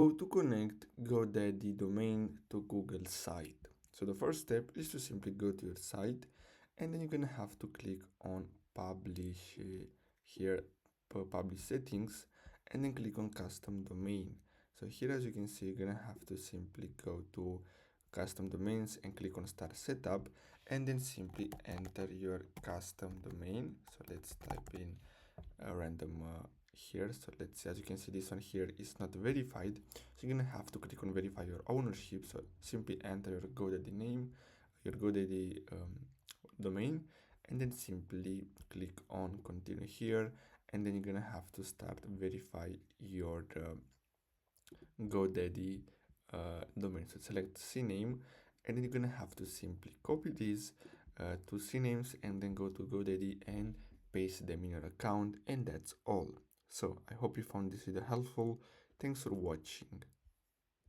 So to connect Godaddy domain to Google site. So the first step is to simply go to your site, and then you're gonna have to click on publish here, publish settings, and then click on custom domain. So here, as you can see, you're gonna have to simply go to custom domains and click on start setup, and then simply enter your custom domain. So let's type in a random here. So let's see, as you can see, this one here is not verified, so you're gonna have to click on verify your ownership. So simply enter your GoDaddy name, your GoDaddy domain, and then simply click on continue here, and then you're gonna have to start verify your GoDaddy domain. So select CNAME, and then you're gonna have to simply copy these two CNAMEs and then go to GoDaddy and paste them in your account, and that's all. So I hope you found this video helpful. Thanks for watching.